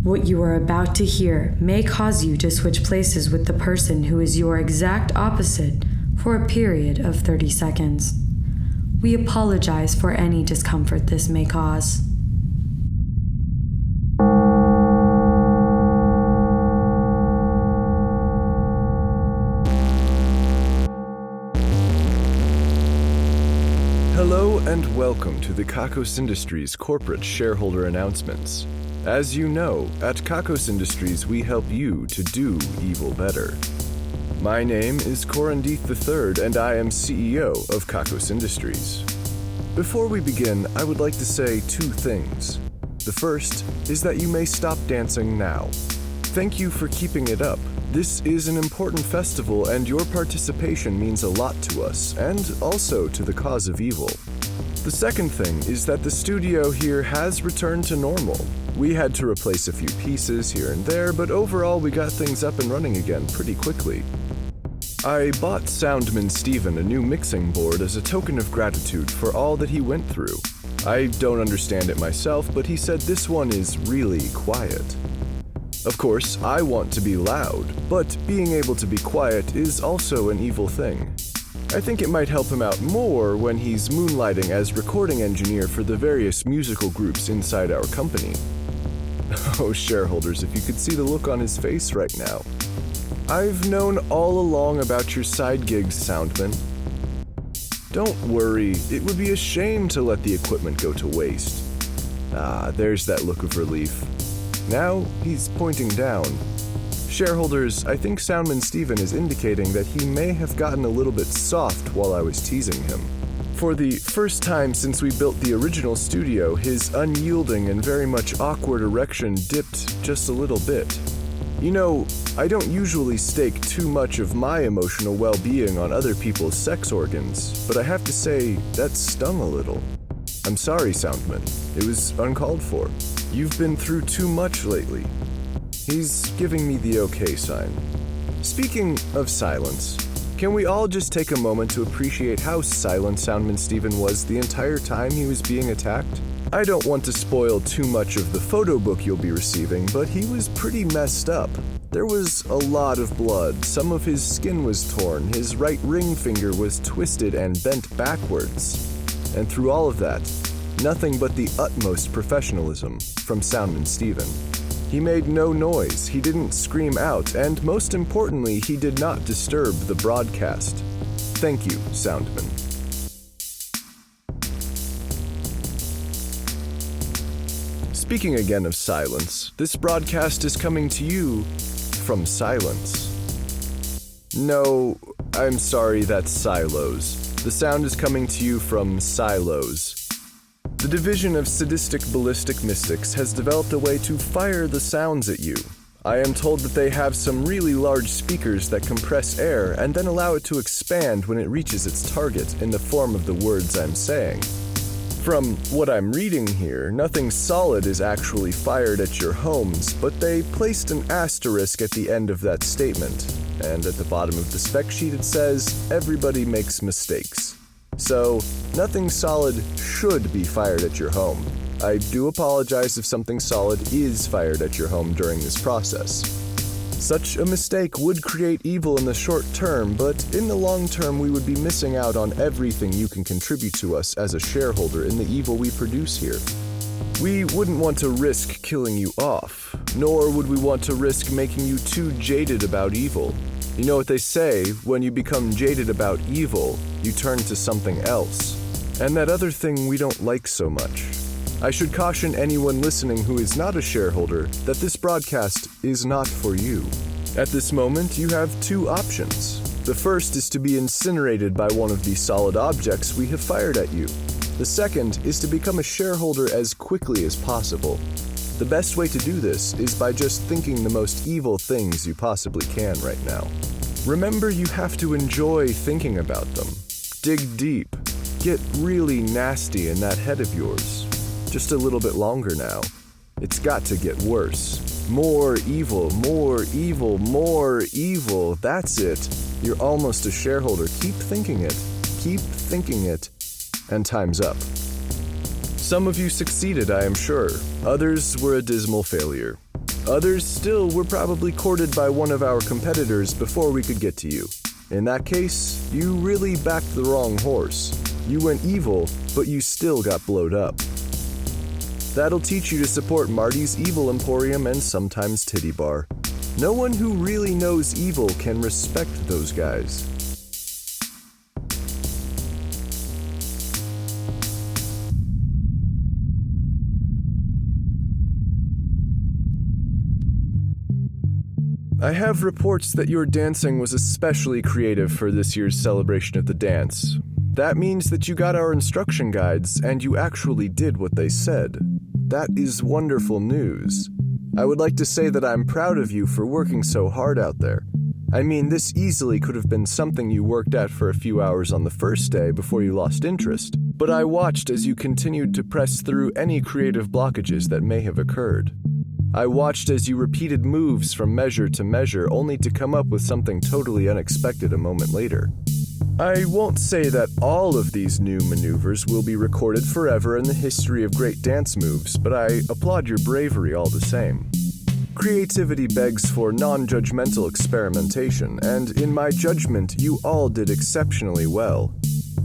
What you are about to hear may cause you to switch places with the person who is your exact opposite for a period of 30 seconds. We apologize for any discomfort this may cause. Hello and welcome to the Kakos Industries corporate shareholder announcements. As you know, at Kakos Industries we help you to do evil better. My name is Corandith III and I am CEO of Kakos Industries. Before we begin, I would like to say two things. The first is that you may stop dancing now. Thank you for keeping it up. This is an important festival and your participation means a lot to us, and also to the cause of evil. The second thing is that the studio here has returned to normal. We had to replace a few pieces here and there, but overall we got things up and running again pretty quickly. I bought Soundman Steven a new mixing board as a token of gratitude for all that he went through. I don't understand it myself, but he said this one is really quiet. Of course, I want to be loud, but being able to be quiet is also an evil thing. I think it might help him out more when he's moonlighting as recording engineer for the various musical groups inside our company. Oh, shareholders, if you could see the look on his face right now. I've known all along about your side gigs, Soundman. Don't worry, it would be a shame to let the equipment go to waste. Ah, there's that look of relief. Now, he's pointing down. Shareholders, I think Soundman Steven is indicating that he may have gotten a little bit soft while I was teasing him. For the first time since we built the original studio, his unyielding and very much awkward erection dipped just a little bit. You know, I don't usually stake too much of my emotional well-being on other people's sex organs, but I have to say, that stung a little. I'm sorry, Soundman. It was uncalled for. You've been through too much lately. He's giving me the okay sign. Speaking of silence, can we all just take a moment to appreciate how silent Soundman Steven was the entire time he was being attacked? I don't want to spoil too much of the photo book you'll be receiving, but he was pretty messed up. There was a lot of blood, some of his skin was torn, his right ring finger was twisted and bent backwards. And through all of that, nothing but the utmost professionalism from Soundman Steven. He made no noise, he didn't scream out, and most importantly, he did not disturb the broadcast. Thank you, Soundman. Speaking again of silence, this broadcast is coming to you from silence. No, I'm sorry, that's silos. The sound is coming to you from silos. The Division of Ballistic Mystics has developed a way to fire the sounds at you. I am told that they have some really large speakers that compress air and then allow it to expand when it reaches its target in the form of the words I'm saying. From what I'm reading here, nothing solid is actually fired at your homes, but they placed an asterisk at the end of that statement, and at the bottom of the spec sheet it says, everybody makes mistakes. So, nothing solid should be fired at your home. I do apologize if something solid is fired at your home during this process. Such a mistake would create evil in the short term, but in the long term we would be missing out on everything you can contribute to us as a shareholder in the evil we produce here. We wouldn't want to risk killing you off, nor would we want to risk making you too jaded about evil. You know what they say, when you become jaded about evil, you turn to something else. And that other thing we don't like so much. I should caution anyone listening who is not a shareholder that this broadcast is not for you. At this moment, you have two options. The first is to be incinerated by one of the solid objects we have fired at you. The second is to become a shareholder as quickly as possible. The best way to do this is by just thinking the most evil things you possibly can right now. Remember, you have to enjoy thinking about them. Dig deep. Get really nasty in that head of yours. Just a little bit longer now. It's got to get worse. More evil, more evil, more evil. That's it. You're almost a shareholder. Keep thinking it. Keep thinking it. And time's up. Some of you succeeded, I am sure. Others were a dismal failure. Others still were probably courted by one of our competitors before we could get to you. In that case, you really backed the wrong horse. You went evil, but you still got blowed up. That'll teach you to support Marty's Evil Emporium and sometimes Titty Bar. No one who really knows evil can respect those guys. I have reports that your dancing was especially creative for this year's celebration of the dance. That means that you got our instruction guides and you actually did what they said. That is wonderful news. I would like to say that I'm proud of you for working so hard out there. I mean, this easily could have been something you worked at for a few hours on the first day before you lost interest, but I watched as you continued to press through any creative blockages that may have occurred. I watched as you repeated moves from measure to measure only to come up with something totally unexpected a moment later. I won't say that all of these new maneuvers will be recorded forever in the history of great dance moves, but I applaud your bravery all the same. Creativity begs for non-judgmental experimentation, and in my judgment, you all did exceptionally well.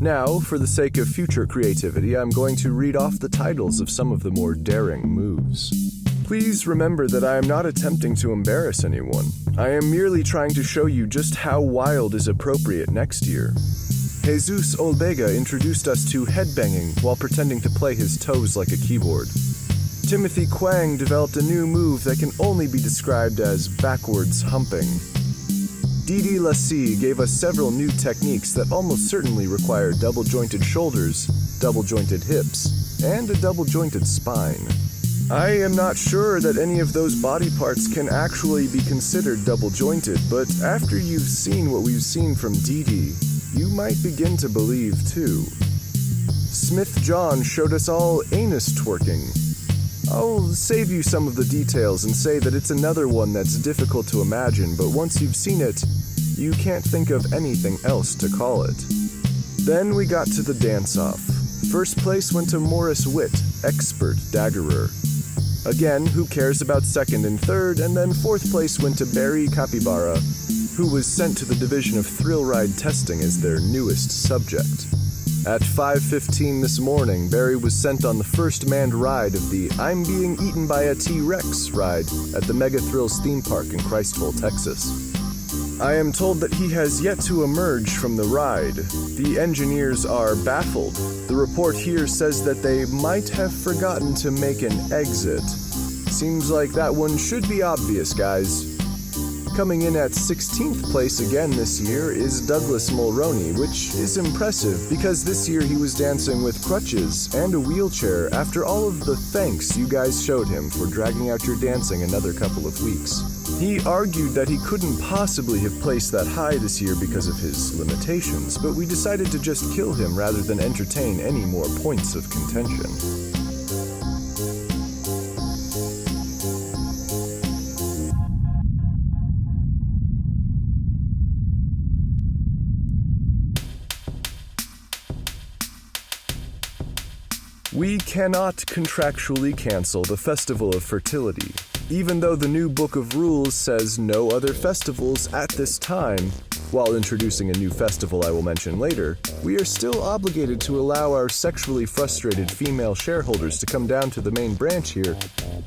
Now, for the sake of future creativity, I'm going to read off the titles of some of the more daring moves. Please remember that I am not attempting to embarrass anyone. I am merely trying to show you just how wild is appropriate next year. Jesus Olbega introduced us to headbanging while pretending to play his toes like a keyboard. Timothy Kwang developed a new move that can only be described as backwards humping. Didi Lassie gave us several new techniques that almost certainly require double-jointed shoulders, double-jointed hips, and a double-jointed spine. I am not sure that any of those body parts can actually be considered double-jointed, but after you've seen what we've seen from Didi, you might begin to believe too. Smith John showed us all anus twerking. I'll save you some of the details and say that it's another one that's difficult to imagine, but once you've seen it, you can't think of anything else to call it. Then we got to the dance-off. First place went to Morris Witt, expert daggerer. Again, who cares about second and third, and then fourth place went to Barry Capybara, who was sent to the Division of Thrill Ride Testing as their newest subject. At 5:15 this morning, Barry was sent on the first manned ride of the I'm Being Eaten by a T-Rex ride at the Mega Thrills theme park in Christville, Texas. I am told that he has yet to emerge from the ride. The engineers are baffled. The report here says that they might have forgotten to make an exit. Seems like that one should be obvious, guys. Coming in at 16th place again this year is Douglas Mulroney, which is impressive because this year he was dancing with crutches and a wheelchair after all of the thanks you guys showed him for dragging out your dancing another couple of weeks. He argued that he couldn't possibly have placed that high this year because of his limitations, but we decided to just kill him rather than entertain any more points of contention. We cannot contractually cancel the Festival of Fertility, even though the new book of rules says no other festivals at this time. While introducing a new festival I will mention later, we are still obligated to allow our sexually frustrated female shareholders to come down to the main branch here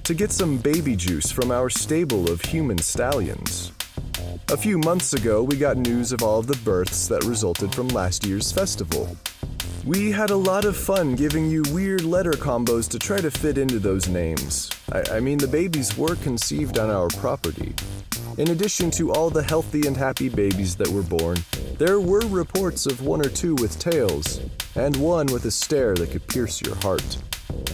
to get some baby juice from our stable of human stallions. A few months ago, we got news of all of the births that resulted from last year's festival. We had a lot of fun giving you weird letter combos to try to fit into those names. I mean, the babies were conceived on our property. In addition to all the healthy and happy babies that were born, there were reports of one or two with tails, and one with a stare that could pierce your heart.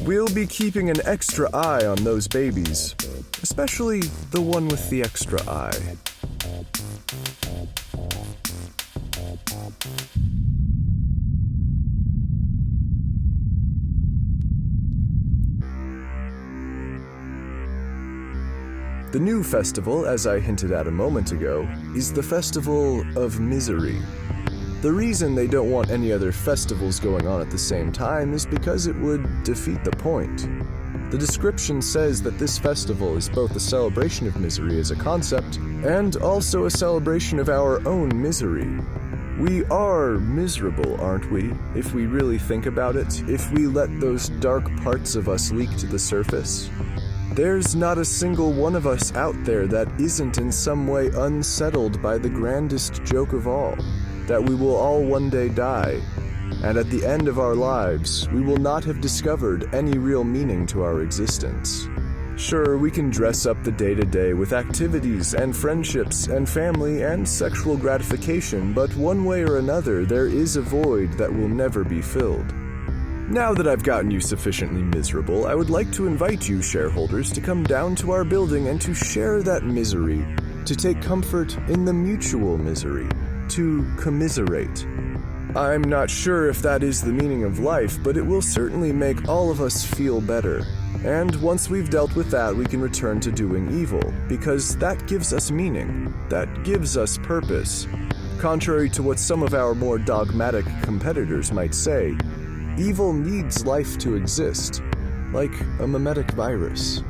We'll be keeping an extra eye on those babies, especially the one with the extra eye. The new festival, as I hinted at a moment ago, is the Festival of Misery. The reason they don't want any other festivals going on at the same time is because it would defeat the point. The description says that this festival is both a celebration of misery as a concept and also a celebration of our own misery. We are miserable, aren't we, if we really think about it, if we let those dark parts of us leak to the surface? There's not a single one of us out there that isn't in some way unsettled by the grandest joke of all, that we will all one day die, and at the end of our lives, we will not have discovered any real meaning to our existence. Sure, we can dress up the day-to-day with activities and friendships and family and sexual gratification, but one way or another, there is a void that will never be filled. Now that I've gotten you sufficiently miserable, I would like to invite you, shareholders, to come down to our building and to share that misery, to take comfort in the mutual misery, to commiserate. I'm not sure if that is the meaning of life, but it will certainly make all of us feel better. And once we've dealt with that, we can return to doing evil, because that gives us meaning, that gives us purpose. Contrary to what some of our more dogmatic competitors might say, evil needs life to exist, like a mimetic virus.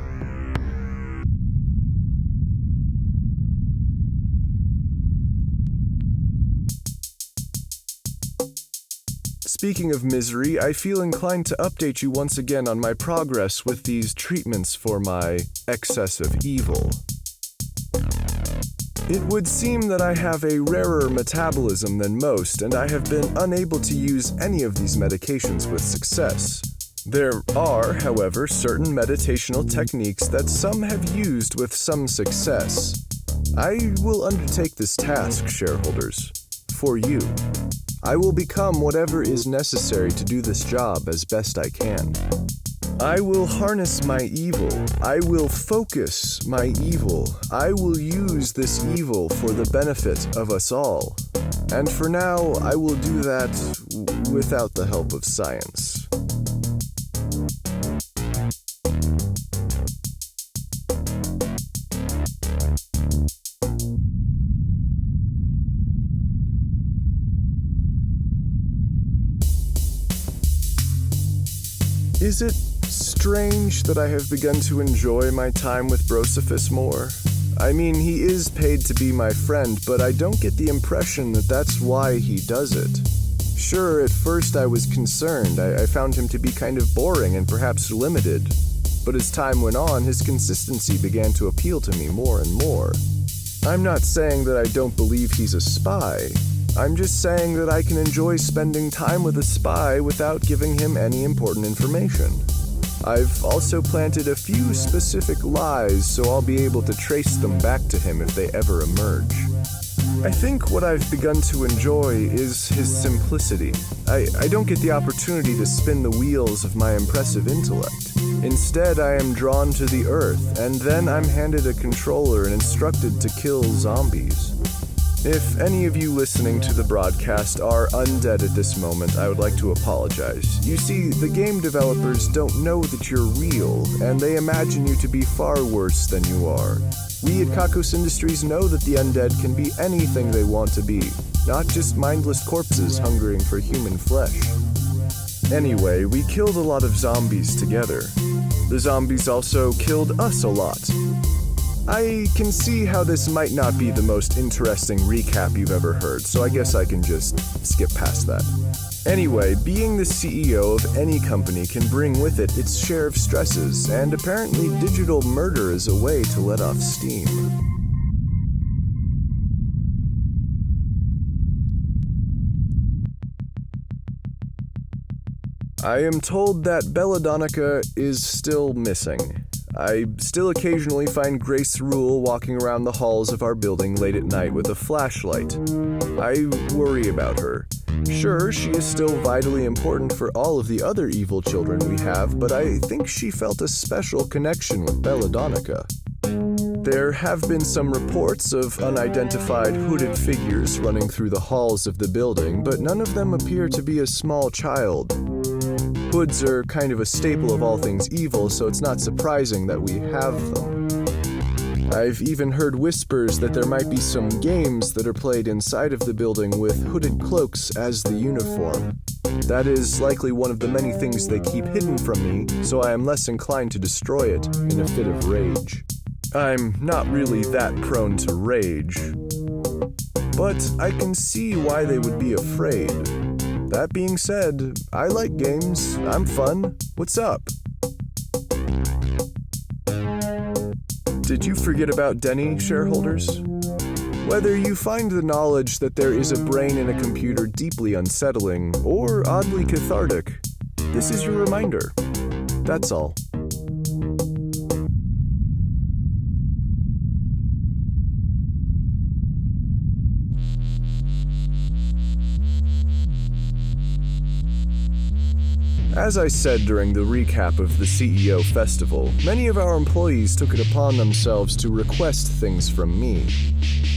Speaking of misery, I feel inclined to update you once again on my progress with these treatments for my excess of evil. It would seem that I have a rarer metabolism than most, and I have been unable to use any of these medications with success. There are, however, certain meditational techniques that some have used with some success. I will undertake this task, shareholders, for you. I will become whatever is necessary to do this job as best I can. I will harness my evil. I will focus my evil. I will use this evil for the benefit of us all. And for now, I will do that without the help of science. Is it strange that I have begun to enjoy my time with Brocephus more? I mean, he is paid to be my friend, but I don't get the impression that that's why he does it. Sure, at first I was concerned. I found him to be kind of boring and perhaps limited. But as time went on, his consistency began to appeal to me more and more. I'm not saying that I don't believe he's a spy. I'm just saying that I can enjoy spending time with a spy without giving him any important information. I've also planted a few specific lies, so I'll be able to trace them back to him if they ever emerge. I think what I've begun to enjoy is his simplicity. I don't get the opportunity to spin the wheels of my impressive intellect. Instead, I am drawn to the earth, and then I'm handed a controller and instructed to kill zombies. If any of you listening to the broadcast are undead at this moment, I would like to apologize. You see, the game developers don't know that you're real, and they imagine you to be far worse than you are. We at Kakos Industries know that the undead can be anything they want to be, not just mindless corpses hungering for human flesh. Anyway, we killed a lot of zombies together. The zombies also killed us a lot. I can see how this might not be the most interesting recap you've ever heard, so I guess I can just skip past that. Anyway, being the CEO of any company can bring with it its share of stresses, and apparently digital murder is a way to let off steam. I am told that Belladonna is still missing. I still occasionally find Grace Rule walking around the halls of our building late at night with a flashlight. I worry about her. Sure, she is still vitally important for all of the other evil children we have, but I think she felt a special connection with Belladonna. There have been some reports of unidentified hooded figures running through the halls of the building, but none of them appear to be a small child. Hoods are kind of a staple of all things evil, so it's not surprising that we have them. I've even heard whispers that there might be some games that are played inside of the building with hooded cloaks as the uniform. That is likely one of the many things they keep hidden from me, so I am less inclined to destroy it in a fit of rage. I'm not really that prone to rage, but I can see why they would be afraid. That being said, I like games. I'm fun. What's up? Did you forget about Denny, shareholders? Whether you find the knowledge that there is a brain in a computer deeply unsettling or oddly cathartic, this is your reminder. That's all. As I said during the recap of the CEO Festival, many of our employees took it upon themselves to request things from me.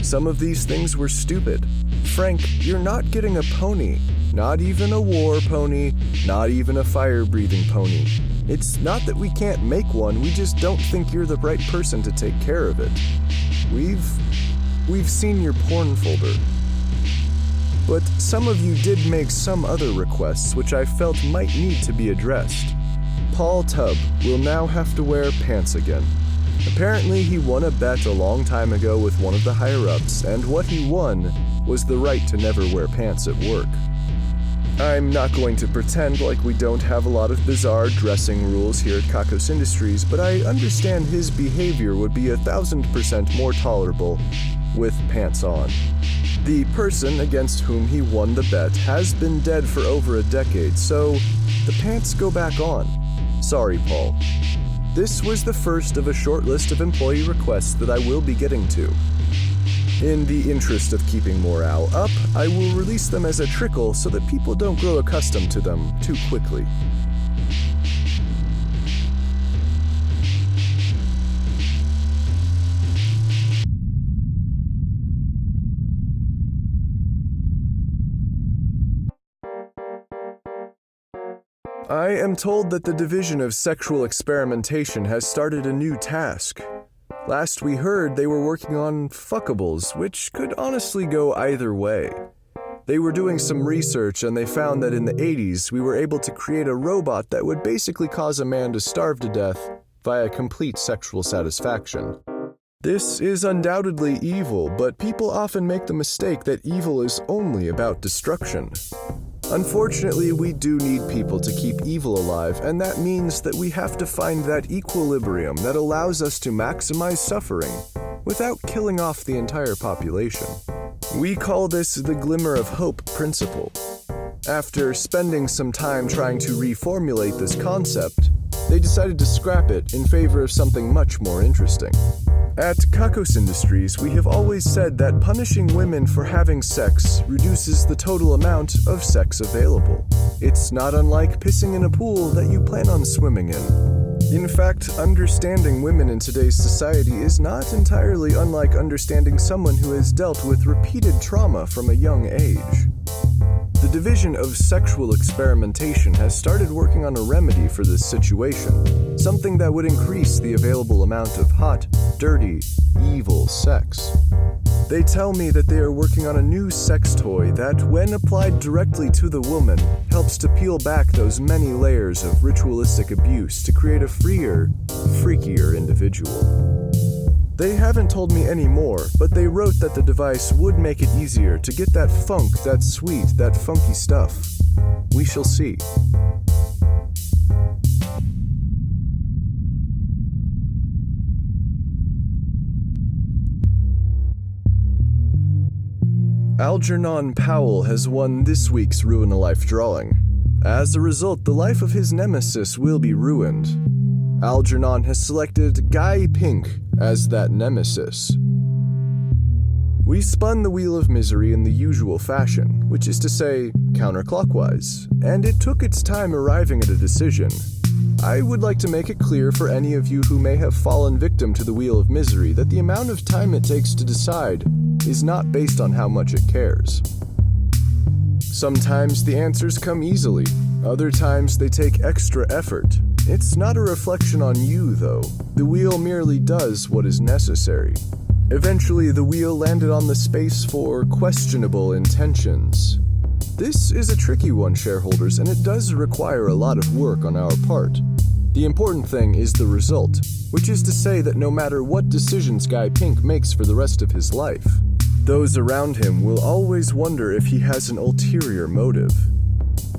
Some of these things were stupid. Frank, you're not getting a pony. Not even a war pony, not even a fire-breathing pony. It's not that we can't make one, we just don't think you're the right person to take care of it. We've seen your porn folder. But some of you did make some other requests which I felt might need to be addressed. Paul Tubb will now have to wear pants again. Apparently he won a bet a long time ago with one of the higher-ups, and what he won was the right to never wear pants at work. I'm not going to pretend like we don't have a lot of bizarre dressing rules here at Kakos Industries, but I understand his behavior would be 1,000% more tolerable with pants on. The person against whom he won the bet has been dead for over a decade, so the pants go back on. Sorry, Paul. This was the first of a short list of employee requests that I will be getting to. In the interest of keeping morale up, I will release them as a trickle so that people don't grow accustomed to them too quickly. I am told that the Division of Sexual Experimentation has started a new task. Last we heard, they were working on fuckables, which could honestly go either way. They were doing some research and they found that in the 80s, we were able to create a robot that would basically cause a man to starve to death via complete sexual satisfaction. This is undoubtedly evil, but people often make the mistake that evil is only about destruction. Unfortunately, we do need people to keep evil alive, and that means that we have to find that equilibrium that allows us to maximize suffering without killing off the entire population. We call this the Glimmer of Hope principle. After spending some time trying to reformulate this concept, they decided to scrap it in favor of something much more interesting. At Kakos Industries, we have always said that punishing women for having sex reduces the total amount of sex available. It's not unlike pissing in a pool that you plan on swimming in. In fact, understanding women in today's society is not entirely unlike understanding someone who has dealt with repeated trauma from a young age. The Division of Sexual Experimentation has started working on a remedy for this situation, something that would increase the available amount of hot, dirty, evil sex. They tell me that they are working on a new sex toy that, when applied directly to the woman, helps to peel back those many layers of ritualistic abuse to create a freer, freakier individual. They haven't told me any more, but they wrote that the device would make it easier to get that funk, that sweet, that funky stuff. We shall see. Algernon Powell has won this week's Ruin a Life drawing. As a result, the life of his nemesis will be ruined. Algernon has selected Guy Pink as that nemesis. We spun the Wheel of Misery in the usual fashion, which is to say, counterclockwise, and it took its time arriving at a decision. I would like to make it clear for any of you who may have fallen victim to the Wheel of Misery that the amount of time it takes to decide is not based on how much it cares. Sometimes the answers come easily, Other times they take extra effort. It's not a reflection on you, though. The wheel merely does what is necessary. Eventually, the wheel landed on the space for questionable intentions. This is a tricky one, shareholders, and it does require a lot of work on our part. The important thing is the result, which is to say that no matter what decisions Guy Pink makes for the rest of his life, those around him will always wonder if he has an ulterior motive.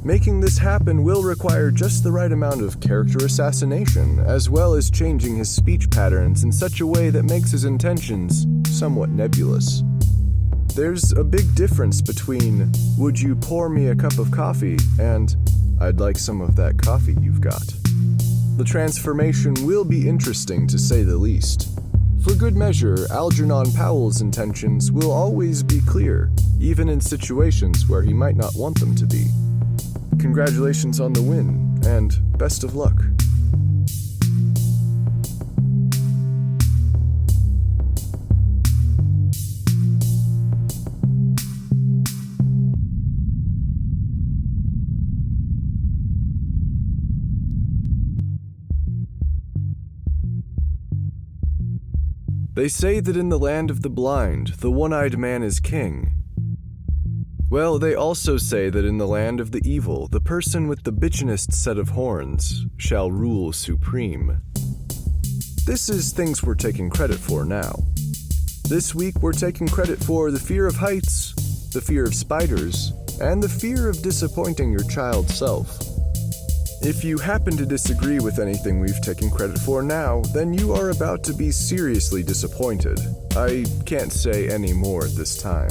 Making this happen will require just the right amount of character assassination, as well as changing his speech patterns in such a way that makes his intentions somewhat nebulous. There's a big difference between, "Would you pour me a cup of coffee?" and, "I'd like some of that coffee you've got." The transformation will be interesting to say the least. For good measure, Algernon Powell's intentions will always be clear, even in situations where he might not want them to be. Congratulations on the win, and best of luck. They say that in the land of the blind, the one-eyed man is king. Well, they also say that in the land of the evil, the person with the bitchinest set of horns shall rule supreme. This is things we're taking credit for now. This week we're taking credit for the fear of heights, the fear of spiders, and the fear of disappointing your child self. If you happen to disagree with anything we've taken credit for now, then you are about to be seriously disappointed. I can't say any more at this time.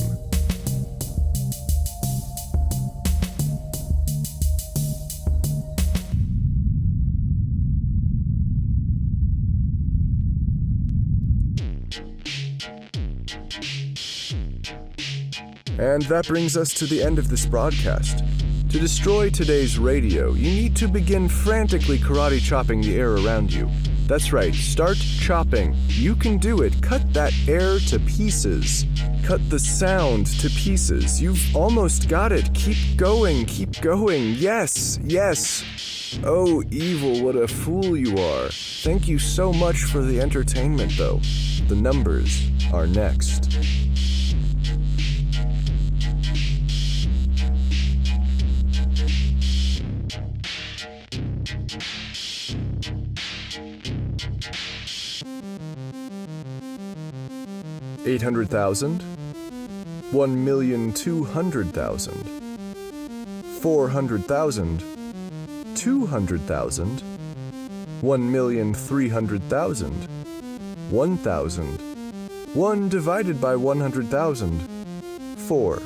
And that brings us to the end of this broadcast. To destroy today's radio, you need to begin frantically karate chopping the air around you. That's right, start chopping. You can do it. Cut that air to pieces. Cut the sound to pieces. You've almost got it. Keep going, keep going. Yes, yes. Oh, evil, what a fool you are. Thank you so much for the entertainment, though. The numbers are next. $800,000, 1,200,000, 400,000, 200,000, 1,300,000, 1,000, 1 divided by 100,000, 4.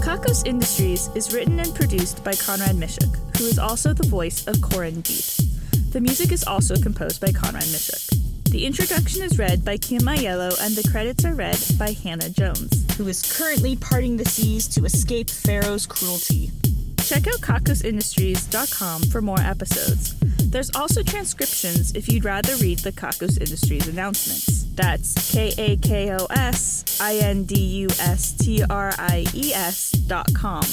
Kakos Industries is written and produced by Conrad Mishuk, who is also the voice of Corin Beat. The music is also composed by Conrad Mishuk. The introduction is read by Kim Aiello, and the credits are read by Hannah Jones, who is currently parting the seas to escape Pharaoh's cruelty. Check out kakosindustries.com for more episodes. There's also transcriptions if you'd rather read the Kakos Industries announcements. That's KAKOSINDUSTRIES.com.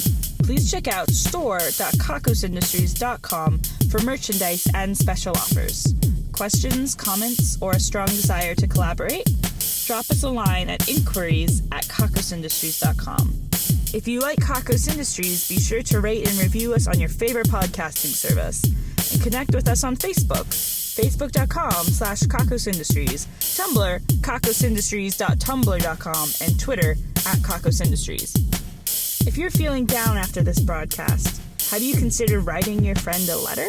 Please check out store.kakosindustries.com for merchandise and special offers. Questions, comments, or a strong desire to collaborate? Drop us a line at inquiries@kakosindustries.com. If you like Kakos Industries, be sure to rate and review us on your favorite podcasting service. And connect with us on Facebook, facebook.com/Kakos Industries, Tumblr, kakosindustries.tumblr.com, and Twitter @Kakos Industries. If you're feeling down after this broadcast, have you considered writing your friend a letter?